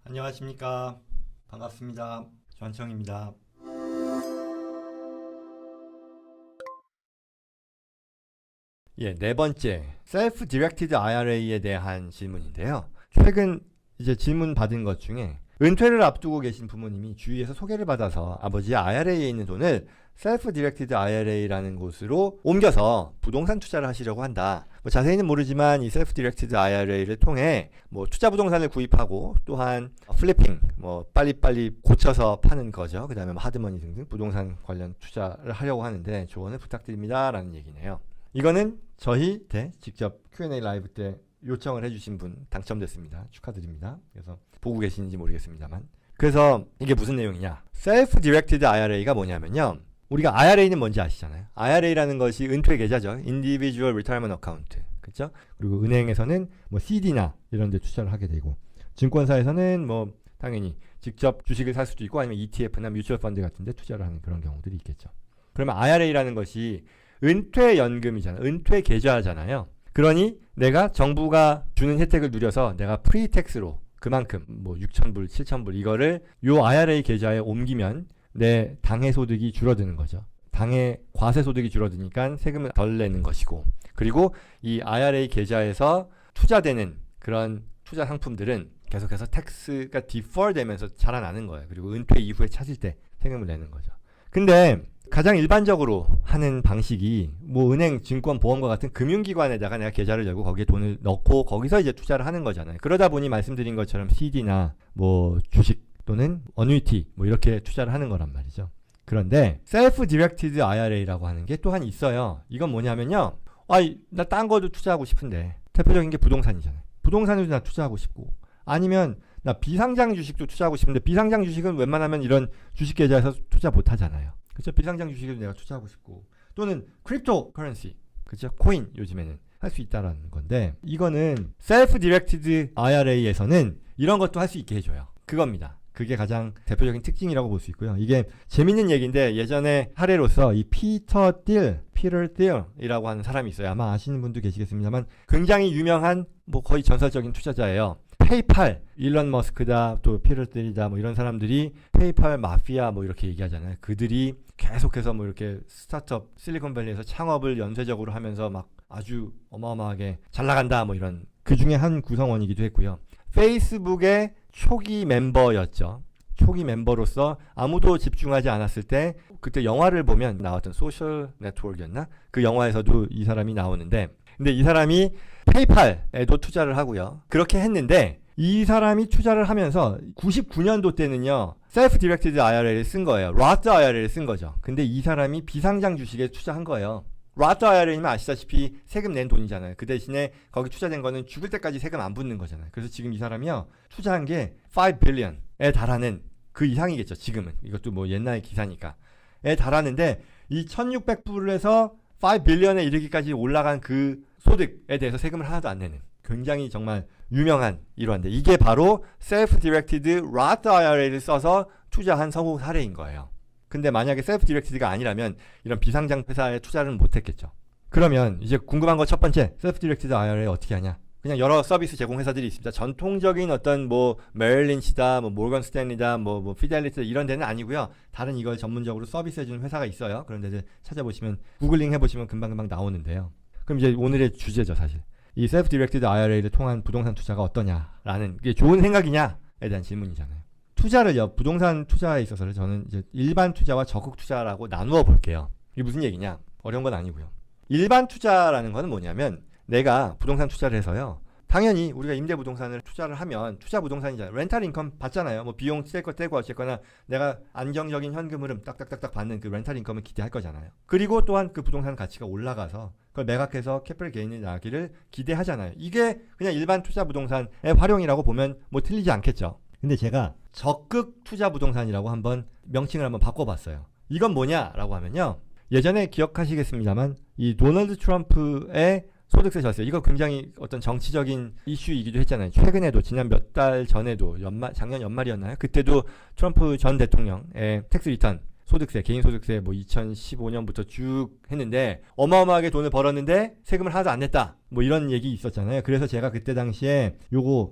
안녕하십니까. 반갑습니다. 조한청입니다. 네 번째, 셀프 디렉티드 IRA에 대한 질문인데요. 최근 이제 질문 받은 것 중에 은퇴를 앞두고 계신 부모님이 주위에서 소개를 받아서 아버지의 IRA에 있는 돈을 셀프 디렉티드 IRA라는 곳으로 옮겨서 부동산 투자를 하시려고 한다. 자세히는 모르지만 이 셀프 디렉티드 IRA를 통해 투자 부동산을 구입하고 또한 플리핑, 빨리빨리 고쳐서 파는 거죠. 그 다음에 하드머니 등등 부동산 관련 투자를 하려고 하는데 조언을 부탁드립니다. 라는 얘기네요. 이거는 저희 때 직접 Q&A 라이브 때 요청을 해주신 분 당첨됐습니다. 축하드립니다. 그래서 보고 계시는지 모르겠습니다만. 그래서 이게 무슨 내용이냐? 셀프 디렉티드 IRA가 뭐냐면요. 우리가 IRA는 뭔지 아시잖아요. IRA라는 것이 은퇴 계좌죠. Individual Retirement Account. 그렇죠? 그리고 은행에서는 CD나 이런 데 투자를 하게 되고 증권사에서는 당연히 직접 주식을 살 수도 있고 아니면 ETF나 뮤추얼 펀드 같은 데 투자를 하는 그런 경우들이 있겠죠. 그러면 IRA라는 것이 은퇴 연금이잖아요. 은퇴 계좌잖아요. 그러니 내가 정부가 주는 혜택을 누려서 내가 프리텍스로 그만큼 6,000불, 7,000불 이거를 요 IRA 계좌에 옮기면 내 당해 소득이 줄어드는 거죠. 당해 과세 소득이 줄어드니까 세금을 덜 내는 것이고, 그리고 이 IRA 계좌에서 투자되는 그런 투자 상품들은 계속해서 텍스가 디퍼 되면서 자라나는 거예요. 그리고 은퇴 이후에 찾을 때 세금을 내는 거죠. 근데 가장 일반적으로 하는 방식이 은행, 증권, 보험과 같은 금융기관에다가 내가 계좌를 열고 거기에 돈을 넣고 거기서 이제 투자를 하는 거잖아요. 그러다 보니 말씀드린 것처럼 CD나 주식 또는 어뉴이티 이렇게 투자를 하는 거란 말이죠. 그런데 셀프 디렉티드 IRA라고 하는 게 또한 있어요. 이건 뭐냐면요. 나 딴 거도 투자하고 싶은데 대표적인 게 부동산이잖아요. 부동산에도 나 투자하고 싶고 아니면 나 비상장 주식도 투자하고 싶은데 비상장 주식은 웬만하면 이런 주식 계좌에서 투자 못 하잖아요. 그렇죠? 비상장 주식에도 내가 투자하고 싶고 또는 크립토 커런시, 그렇죠? 코인 요즘에는 할 수 있다라는 건데 이거는 셀프 디렉티드 IRA에서는 이런 것도 할 수 있게 해줘요. 그겁니다. 그게 가장 대표적인 특징이라고 볼 수 있고요. 이게 재밌는 얘기인데 예전에 사례로서 이 피터 딜이라고 하는 사람이 있어요. 아마 아시는 분도 계시겠습니다만 굉장히 유명한 거의 전설적인 투자자예요. 페이팔, 일론 머스크다, 또 피터 딜이다 이런 사람들이 페이팔 마피아 이렇게 얘기하잖아요. 그들이 계속해서 이렇게 스타트업 실리콘밸리에서 창업을 연쇄적으로 하면서 막 아주 어마어마하게 잘 나간다 이런 그 중에 한 구성원이기도 했고요. 페이스북의 초기 멤버였죠. 초기 멤버로서 아무도 집중하지 않았을 때 그때 영화를 보면 나왔던 소셜 네트워크였나? 그 영화에서도 이 사람이 나오는데 근데 이 사람이 페이팔에도 투자를 하고요. 그렇게 했는데 이 사람이 투자를 하면서 99년도 때는요. 셀프 디렉티드 IRA를 쓴 거예요. 로트 IRA를 쓴 거죠. 근데 이 사람이 비상장 주식에 투자한 거예요. 로트 IRA면 아시다시피 세금 낸 돈이잖아요. 그 대신에 거기 투자된 거는 죽을 때까지 세금 안 붙는 거잖아요. 그래서 지금 이 사람이요. 투자한 게 5 billion에 달하는 그 이상이겠죠. 지금은. 이것도 옛날 기사니까. 에 달하는데 이 1600불에서 5 billion에 이르기까지 올라간 그 소득에 대해서 세금을 하나도 안 내는 굉장히 정말 유명한 일화인데 이게 바로 셀프 디렉티드 로트 IRA를 써서 투자한 성공 사례인 거예요. 근데 만약에 셀프 디렉티드가 아니라면 이런 비상장 회사에 투자를 못했겠죠. 그러면 이제 궁금한 거 첫 번째, 셀프 디렉티드 IRA 어떻게 하냐? 그냥 여러 서비스 제공 회사들이 있습니다. 전통적인 어떤 메릴린치다, 모건 스탠리다, 피델리티다 이런 데는 아니고요. 다른 이걸 전문적으로 서비스해주는 회사가 있어요. 그런 데들 찾아보시면 구글링 해보시면 금방금방 나오는데요. 그럼 이제 오늘의 주제죠, 사실. 이 셀프 디렉티드 IRA를 통한 부동산 투자가 어떠냐라는 게 좋은 생각이냐에 대한 질문이잖아요. 투자를요, 부동산 투자에 있어서는 저는 이제 일반 투자와 적극 투자라고 나누어 볼게요. 이게 무슨 얘기냐? 어려운 건 아니고요. 일반 투자라는 거는 뭐냐면 내가 부동산 투자를 해서요. 당연히 우리가 임대부동산을 투자를 하면 투자 부동산이잖아요. 렌탈 인컴 받잖아요. 비용 뗄 거 떼고 어쨌거나 내가 안정적인 현금 흐름 딱딱딱딱 받는 그 렌탈 인컴을 기대할 거잖아요. 그리고 또한 그 부동산 가치가 올라가서 그걸 매각해서 캐피털 게인이 나기를 기대하잖아요. 이게 그냥 일반 투자 부동산의 활용이라고 보면 틀리지 않겠죠. 근데 제가 적극 투자 부동산이라고 한번 명칭을 한번 바꿔봤어요. 이건 뭐냐라고 하면요. 예전에 기억하시겠습니다만 이 도널드 트럼프의 소득세 절세 이거 굉장히 어떤 정치적인 이슈이기도 했잖아요. 최근에도 지난 몇 달 전에도 작년 연말이었나요? 그때도 트럼프 전 대통령의 텍스 리턴 소득세, 개인소득세 뭐 2015년부터 쭉 했는데 어마어마하게 돈을 벌었는데 세금을 하나도 안 냈다. 뭐 이런 얘기 있었잖아요. 그래서 제가 그때 당시에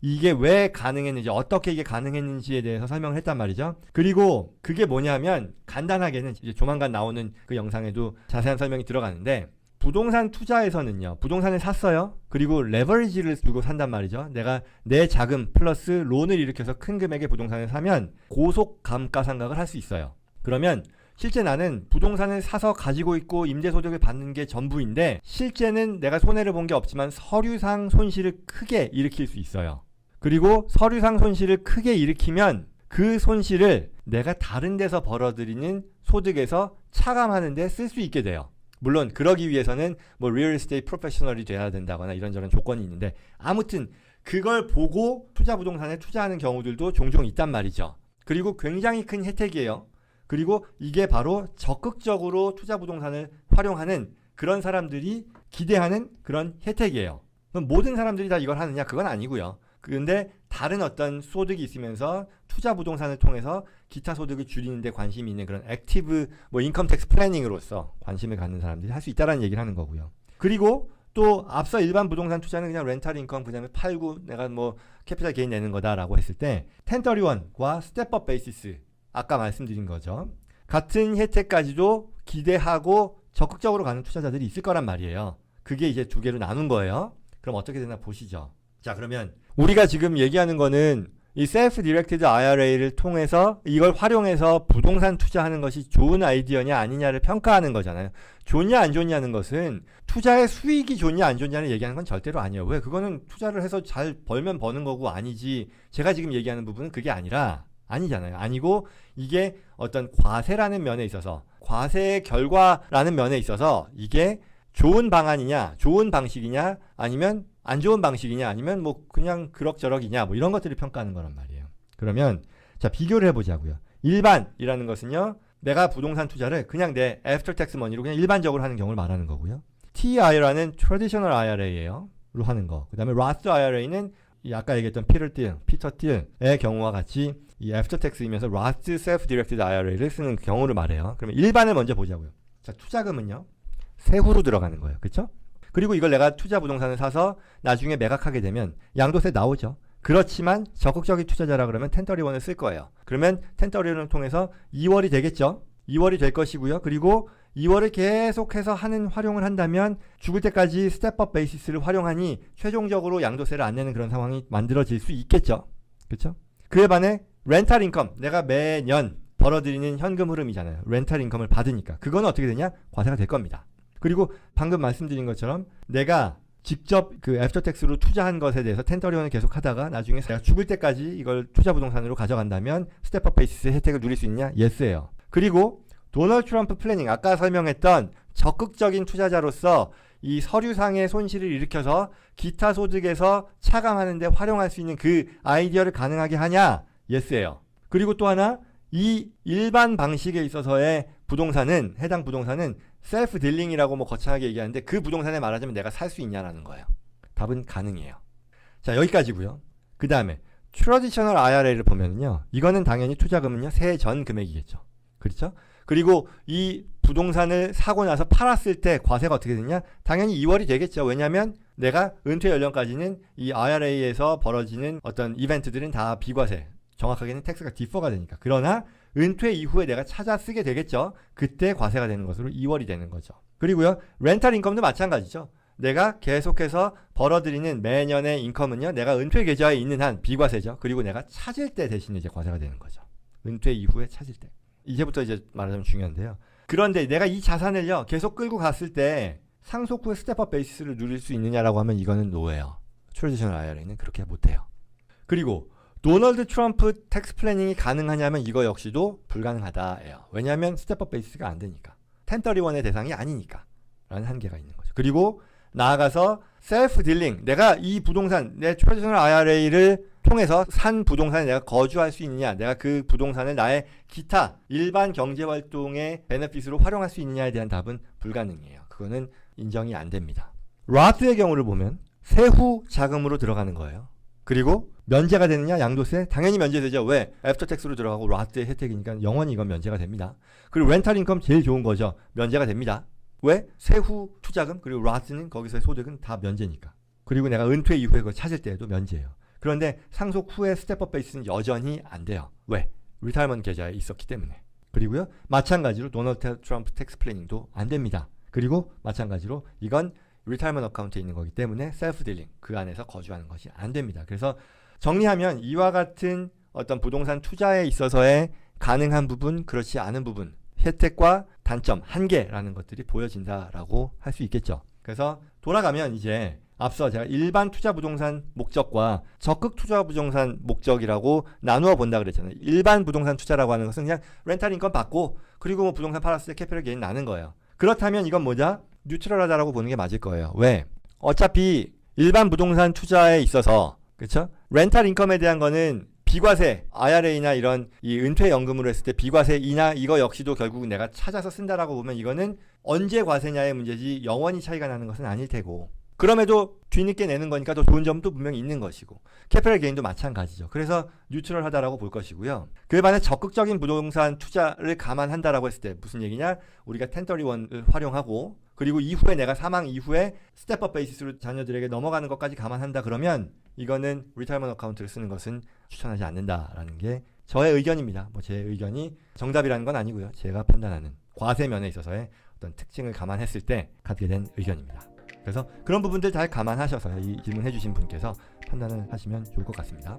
이게 왜 가능했는지, 어떻게 이게 가능했는지에 대해서 설명을 했단 말이죠. 그리고 그게 뭐냐면 간단하게는 이제 조만간 나오는 그 영상에도 자세한 설명이 들어가는데, 부동산 투자에서는요, 부동산을 샀어요. 그리고 레버리지를 두고 산단 말이죠. 내가 내 자금 플러스 론을 일으켜서 큰 금액의 부동산을 사면 고속 감가상각을 할 수 있어요. 그러면 실제 나는 부동산을 사서 가지고 있고 임대소득을 받는 게 전부인데, 실제는 내가 손해를 본 게 없지만 서류상 손실을 크게 일으킬 수 있어요. 그리고 서류상 손실을 크게 일으키면 그 손실을 내가 다른 데서 벌어들이는 소득에서 차감하는 데 쓸 수 있게 돼요. 물론 그러기 위해서는 뭐 리얼 에스테이트 프로페셔널이 돼야 된다거나 이런저런 조건이 있는데, 아무튼 그걸 보고 투자 부동산에 투자하는 경우들도 종종 있단 말이죠. 그리고 굉장히 큰 혜택이에요. 그리고 이게 바로 적극적으로 투자 부동산을 활용하는 그런 사람들이 기대하는 그런 혜택이에요. 그럼 모든 사람들이 다 이걸 하느냐? 그건 아니고요. 그런데 다른 어떤 소득이 있으면서 투자 부동산을 통해서 기타 소득을 줄이는 데 관심이 있는 그런 액티브 뭐 인컴 텍스 플래닝으로서 관심을 갖는 사람들이 할 수 있다라는 얘기를 하는 거고요. 그리고 또 앞서 일반 부동산 투자는 그냥 렌탈 인컴 그다음에 팔고 내가 뭐 캐피탈 게인 내는 거다라고 했을 때, 1031과 스텝업 베이시스 아까 말씀드린 거죠. 같은 혜택까지도 기대하고 적극적으로 가는 투자자들이 있을 거란 말이에요. 그게 이제 두 개로 나눈 거예요. 그럼 어떻게 되나 보시죠. 자, 그러면 우리가 지금 얘기하는 거는 이 셀프 디렉티드 IRA를 통해서 이걸 활용해서 부동산 투자하는 것이 좋은 아이디어냐 아니냐를 평가하는 거잖아요. 좋냐 안 좋냐는 것은 투자의 수익이 좋냐 안 좋냐를 얘기하는 건 절대로 아니에요. 왜? 그거는 투자를 해서 잘 벌면 버는 거고 아니지. 제가 지금 얘기하는 부분은 그게 아니잖아요. 아니고 이게 어떤 과세라는 면에 있어서, 과세의 결과라는 면에 있어서 이게 좋은 방안이냐, 좋은 방식이냐, 아니면 안 좋은 방식이냐, 아니면 뭐 그냥 그럭저럭이냐, 뭐 이런 것들을 평가하는 거란 말이에요. 그러면 자, 비교를 해보자고요. 일반이라는 것은요, 내가 부동산 투자를 그냥 내 애프터 텍스 머니로 그냥 일반적으로 하는 경우를 말하는 거고요. TIRA는 트래디셔널 IRA예요. 로 하는 거. 그 다음에 Roth IRA는 이 아까 얘기했던 피터 틸의 경우와 같이 이 애프터 텍스이면서 Roth Self Directed IRA를 쓰는 경우를 말해요. 그러면 일반을 먼저 보자고요. 자, 투자금은요, 세후로 들어가는 거예요. 그렇죠? 그리고 이걸 내가 투자 부동산을 사서 나중에 매각하게 되면 양도세 나오죠. 그렇지만 적극적인 투자자라 그러면 1031을 쓸 거예요. 그러면 1031을 통해서 2월이 되겠죠. 2월이 될 것이고요. 그리고 2월을 계속해서 활용을 한다면 죽을 때까지 스텝업 베이시스를 활용하니 최종적으로 양도세를 안 내는 그런 상황이 만들어질 수 있겠죠. 그렇죠? 그에 반해 렌탈 인컴, 내가 매년 벌어들이는 현금 흐름이잖아요. 렌탈 인컴을 받으니까 그건 어떻게 되냐? 과세가 될 겁니다. 그리고 방금 말씀드린 것처럼 내가 직접 그 애프터텍스로 투자한 것에 대해서 1031을 계속 하다가 나중에 내가 죽을 때까지 이걸 투자 부동산으로 가져간다면 스텝업 베이시스 혜택을 누릴 수 있냐? 예스예요. 그리고 도널드 트럼프 플래닝, 아까 설명했던 적극적인 투자자로서 이 서류상의 손실을 일으켜서 기타 소득에서 차감하는 데 활용할 수 있는 그 아이디어를 가능하게 하냐? 예스예요. 그리고 또 하나, 이 일반 방식에 있어서의 부동산은, 해당 부동산은 셀프 딜링이라고 뭐 거창하게 얘기하는데 그 부동산에 말하자면 내가 살 수 있냐라는 거예요. 답은 가능해요. 자, 여기까지고요. 그 다음에 트래디셔널 IRA를 보면요, 이거는 당연히 투자금은요, 세해 전 금액이겠죠. 그렇죠? 그리고 이 부동산을 사고 나서 팔았을 때 과세가 어떻게 되냐? 당연히 2월이 되겠죠. 왜냐하면 내가 은퇴 연령까지는 이 IRA에서 벌어지는 어떤 이벤트들은 다 비과세, 정확하게는 텍스가 디퍼가 되니까. 그러나 은퇴 이후에 내가 찾아 쓰게 되겠죠. 그때 과세가 되는 것으로 2월이 되는 거죠. 그리고요, 렌탈 인컴도 마찬가지죠. 내가 계속해서 벌어들이는 매년의 인컴은요, 내가 은퇴 계좌에 있는 한 비과세죠. 그리고 내가 찾을 때 대신에 이제 과세가 되는 거죠. 은퇴 이후에 찾을 때. 이제부터 이제 말하자면 중요한데요. 그런데 내가 이 자산을요, 계속 끌고 갔을 때 상속 후에 스텝업 베이시스를 누릴 수 있느냐라고 하면 이거는 노예요. 트래디셔널 IRA는 그렇게 못해요. 그리고 도널드 트럼프 텍스 플래닝이 가능하냐면 이거 역시도 불가능하다예요. 왜냐하면 스텝업 베이시스가 안 되니까. 1031의 대상이 아니니까. 라는 한계가 있는 거죠. 그리고 나아가서 셀프 딜링, 내가 이 부동산, 내 트래디셔널 IRA를 통해서 산 부동산에 내가 거주할 수 있느냐, 내가 그 부동산을 나의 기타 일반 경제활동의 베네핏으로 활용할 수 있느냐에 대한 답은 불가능해요. 그거는 인정이 안 됩니다. 로스의 경우를 보면 세후 자금으로 들어가는 거예요. 그리고 면제가 되느냐 양도세? 당연히 면제되죠. 왜? 애프터텍스로 들어가고 라스의 혜택이니까 영원히 이건 면제가 됩니다. 그리고 렌탈 인컴 제일 좋은 거죠. 면제가 됩니다. 왜? 세후 투자금 그리고 라스는 거기서의 소득은 다 면제니까. 그리고 내가 은퇴 이후에 그걸 찾을 때에도 면제예요. 그런데 상속 후에 스텝업 베이스는 여전히 안 돼요. 왜? 리타이먼트 계좌에 있었기 때문에. 그리고요 마찬가지로 도널드 트럼프 텍스 플래닝도 안 됩니다. 그리고 마찬가지로 이건 리타이먼트 어카운트에 있는 거기 때문에 셀프 딜링 그 안에서 거주하는 것이 안 됩니다. 그래서 정리하면 이와 같은 어떤 부동산 투자에 있어서의 가능한 부분 그렇지 않은 부분 혜택과 단점 한계라는 것들이 보여진다라고 할 수 있겠죠. 그래서 돌아가면 이제 앞서 제가 일반 투자 부동산 목적과 적극 투자 부동산 목적이라고 나누어 본다 그랬잖아요. 일반 부동산 투자라고 하는 것은 그냥 렌탈 인컴 받고 그리고 뭐 부동산 팔았을 때 캐피털 게인 나는 거예요. 그렇다면 이건 뭐냐? 뉴트럴하다라고 보는 게 맞을 거예요. 왜? 어차피 일반 부동산 투자에 있어서 그렇죠? 렌탈 인컴에 대한 거는 비과세, IRA나 이런 이 은퇴연금으로 했을 때 비과세이나 이거 역시도 결국 내가 찾아서 쓴다라고 보면 이거는 언제 과세냐의 문제지 영원히 차이가 나는 것은 아닐 테고 그럼에도 뒤늦게 내는 거니까 더 좋은 점도 분명히 있는 것이고 캐피털 게인도 마찬가지죠. 그래서 뉴트럴하다라고 볼 것이고요. 그에 반해 적극적인 부동산 투자를 감안한다라고 했을 때 무슨 얘기냐? 우리가 1031을 활용하고 그리고 이후에 내가 사망 이후에 스텝업 베이시스로 자녀들에게 넘어가는 것까지 감안한다 그러면 이거는 리타이먼트 어카운트를 쓰는 것은 추천하지 않는다라는 게 저의 의견입니다. 뭐 제 의견이 정답이라는 건 아니고요. 제가 판단하는 과세면에 있어서의 어떤 특징을 감안했을 때 갖게 된 의견입니다. 그래서 그런 부분들 잘 감안하셔서 이 질문해 주신 분께서 판단을 하시면 좋을 것 같습니다.